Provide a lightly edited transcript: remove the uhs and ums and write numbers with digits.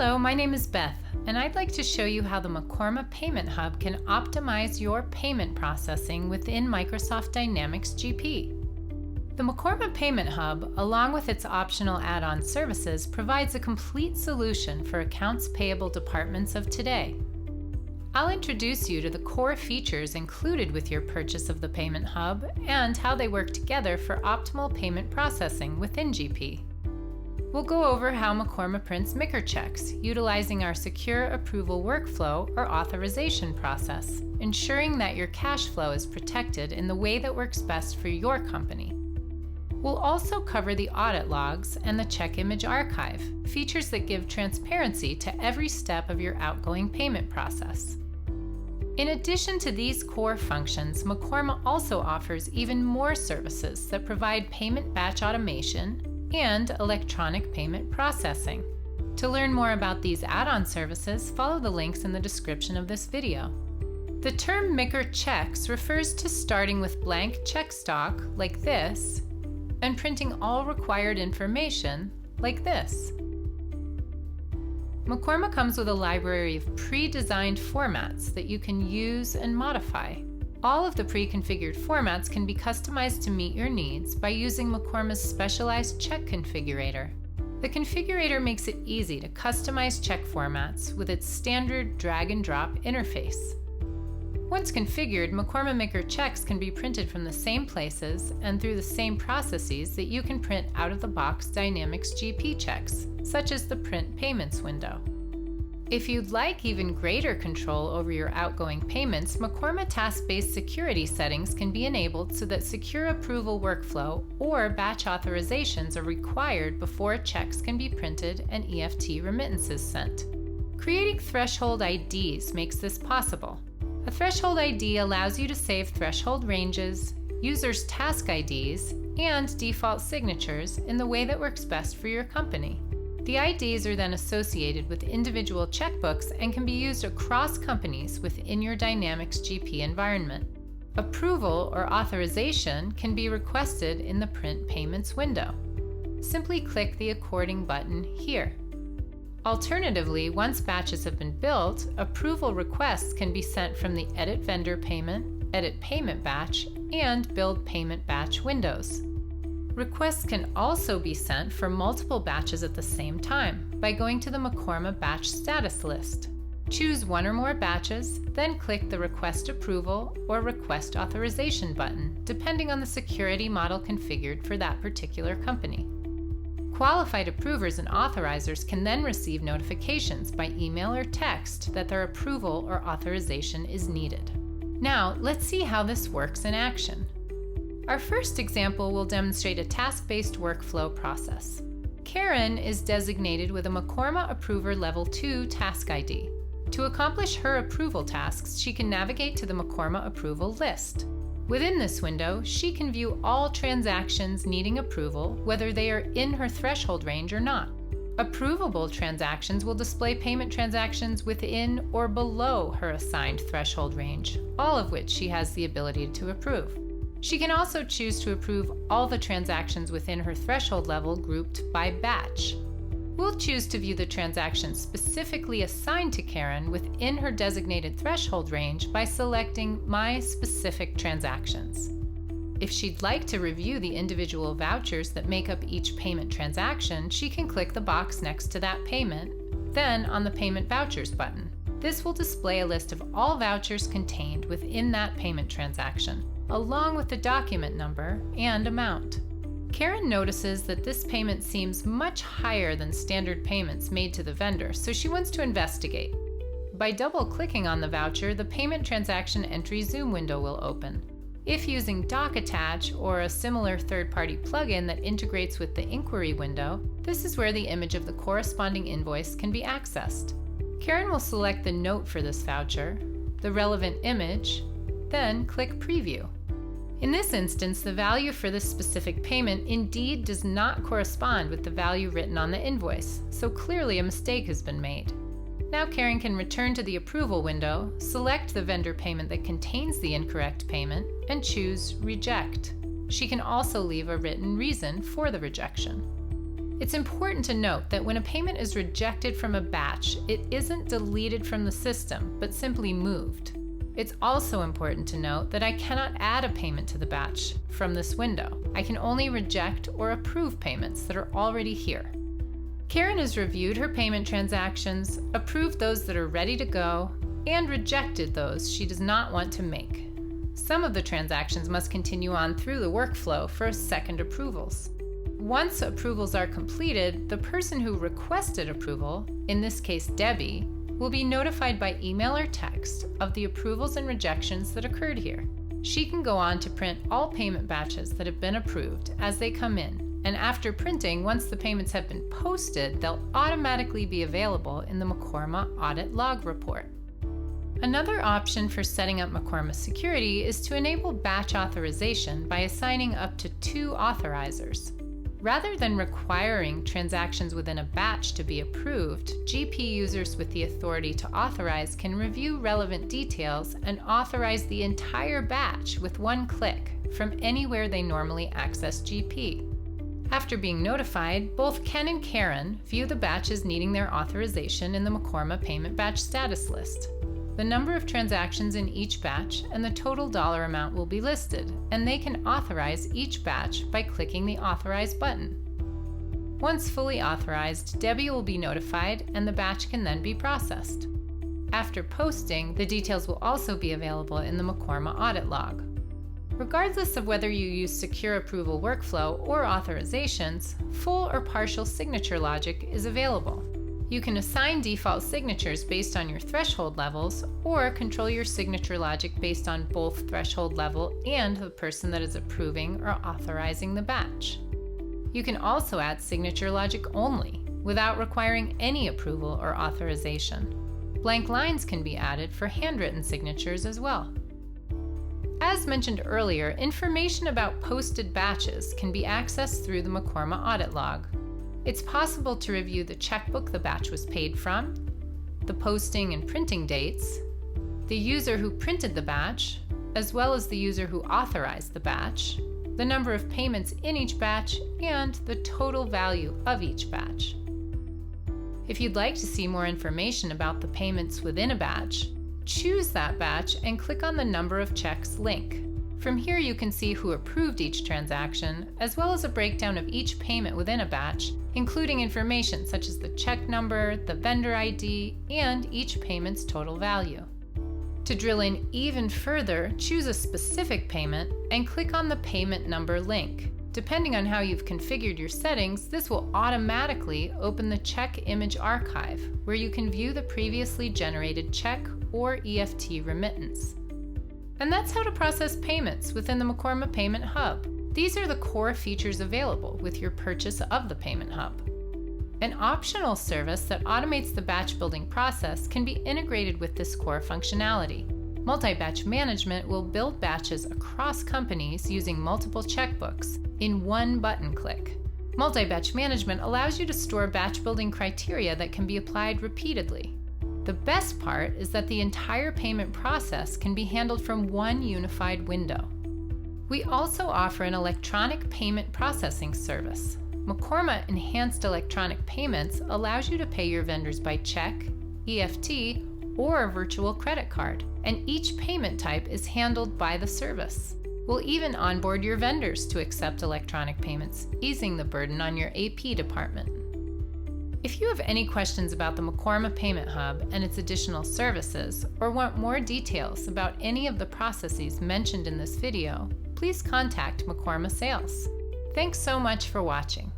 Hello, my name is Beth, and I'd like to show you how the Mekorma Payment Hub can optimize your payment processing within Microsoft Dynamics GP. The Mekorma Payment Hub, along with its optional add-on services, provides a complete solution for accounts payable departments of today. I'll introduce you to the core features included with your purchase of the Payment Hub and how they work together for optimal payment processing within GP. We'll go over how Mekorma prints MICR checks, utilizing our secure approval workflow or authorization process, ensuring that your cash flow is protected in the way that works best for your company. We'll also cover the audit logs and the check image archive, features that give transparency to every step of your outgoing payment process. In addition to these core functions, Mekorma also offers even more services that provide payment batch automation and electronic payment processing. To learn more about these add-on services, follow the links in the description of this video. The term MICR checks refers to starting with blank check stock, like this, and printing all required information, like this. Mekorma comes with a library of pre-designed formats that you can use and modify. All of the pre-configured formats can be customized to meet your needs by using Mekorma's specialized check configurator. The configurator makes it easy to customize check formats with its standard drag-and-drop interface. Once configured, Mekorma MICR checks can be printed from the same places and through the same processes that you can print out-of-the-box Dynamics GP checks, such as the Print Payments window. If you'd like even greater control over your outgoing payments, Mekorma task-based security settings can be enabled so that secure approval workflow or batch authorizations are required before checks can be printed and EFT remittances sent. Creating threshold IDs makes this possible. A threshold ID allows you to save threshold ranges, users' task IDs, and default signatures in the way that works best for your company. The IDs are then associated with individual checkbooks and can be used across companies within your Dynamics GP environment. Approval or authorization can be requested in the Print Payments window. Simply click the according button here. Alternatively, once batches have been built, approval requests can be sent from the Edit Vendor Payment, Edit Payment Batch, and Build Payment Batch windows. Requests can also be sent for multiple batches at the same time by going to the Mekorma batch status list. Choose one or more batches, then click the Request Approval or Request Authorization button, depending on the security model configured for that particular company. Qualified approvers and authorizers can then receive notifications by email or text that their approval or authorization is needed. Now, let's see how this works in action. Our first example will demonstrate a task-based workflow process. Karen is designated with a Mekorma Approver Level 2 task ID. To accomplish her approval tasks, she can navigate to the Mekorma Approval list. Within this window, she can view all transactions needing approval, whether they are in her threshold range or not. Approvable transactions will display payment transactions within or below her assigned threshold range, all of which she has the ability to approve. She can also choose to approve all the transactions within her threshold level grouped by batch. We'll choose to view the transactions specifically assigned to Karen within her designated threshold range by selecting My Specific Transactions. If she'd like to review the individual vouchers that make up each payment transaction, she can click the box next to that payment, then on the Payment Vouchers button. This will display a list of all vouchers contained within that payment transaction, along with the document number and amount. Karen notices that this payment seems much higher than standard payments made to the vendor, so she wants to investigate. By double-clicking on the voucher, the Payment Transaction Entry Zoom window will open. If using Doc Attach or a similar third-party plugin that integrates with the Inquiry window, this is where the image of the corresponding invoice can be accessed. Karen will select the note for this voucher, the relevant image, then click Preview. In this instance, the value for this specific payment indeed does not correspond with the value written on the invoice, so clearly a mistake has been made. Now Karen can return to the approval window, select the vendor payment that contains the incorrect payment, and choose Reject. She can also leave a written reason for the rejection. It's important to note that when a payment is rejected from a batch, it isn't deleted from the system, but simply moved. It's also important to note that I cannot add a payment to the batch from this window. I can only reject or approve payments that are already here. Karen has reviewed her payment transactions, approved those that are ready to go, and rejected those she does not want to make. Some of the transactions must continue on through the workflow for second approvals. Once approvals are completed, the person who requested approval, in this case Debbie, will be notified by email or text of the approvals and rejections that occurred here. She can go on to print all payment batches that have been approved as they come in, and after printing, once the payments have been posted, they'll automatically be available in the Mekorma Audit Log Report. Another option for setting up Mekorma security is to enable batch authorization by assigning up to 2 authorizers. Rather than requiring transactions within a batch to be approved, GP users with the authority to authorize can review relevant details and authorize the entire batch with one click from anywhere they normally access GP. After being notified, both Ken and Karen view the batches needing their authorization in the Mekorma Payment Batch Status List. The number of transactions in each batch and the total dollar amount will be listed, and they can authorize each batch by clicking the Authorize button. Once fully authorized, Debbie will be notified and the batch can then be processed. After posting, the details will also be available in the Mekorma Audit Log. Regardless of whether you use secure approval workflow or authorizations, full or partial signature logic is available. You can assign default signatures based on your threshold levels, or control your signature logic based on both threshold level and the person that is approving or authorizing the batch. You can also add signature logic only, without requiring any approval or authorization. Blank lines can be added for handwritten signatures as well. As mentioned earlier, information about posted batches can be accessed through the Mekorma Audit Log. It's possible to review the checkbook the batch was paid from, the posting and printing dates, the user who printed the batch, as well as the user who authorized the batch, the number of payments in each batch, and the total value of each batch. If you'd like to see more information about the payments within a batch, choose that batch and click on the Number of Checks link. From here you can see who approved each transaction, as well as a breakdown of each payment within a batch, including information such as the check number, the vendor ID, and each payment's total value. To drill in even further, choose a specific payment and click on the Payment Number link. Depending on how you've configured your settings, this will automatically open the Check Image Archive, where you can view the previously generated check or EFT remittance. And that's how to process payments within the Mekorma Payment Hub. These are the core features available with your purchase of the Payment Hub. An optional service that automates the batch building process can be integrated with this core functionality. Multi-batch management will build batches across companies using multiple checkbooks in one button click. Multi-batch management allows you to store batch building criteria that can be applied repeatedly. The best part is that the entire payment process can be handled from one unified window. We also offer an electronic payment processing service. Mekorma Enhanced Electronic Payments allows you to pay your vendors by check, EFT, or virtual credit card, and each payment type is handled by the service. We'll even onboard your vendors to accept electronic payments, easing the burden on your AP department. If you have any questions about the Mekorma Payment Hub and its additional services, or want more details about any of the processes mentioned in this video, please contact Mekorma Sales. Thanks so much for watching.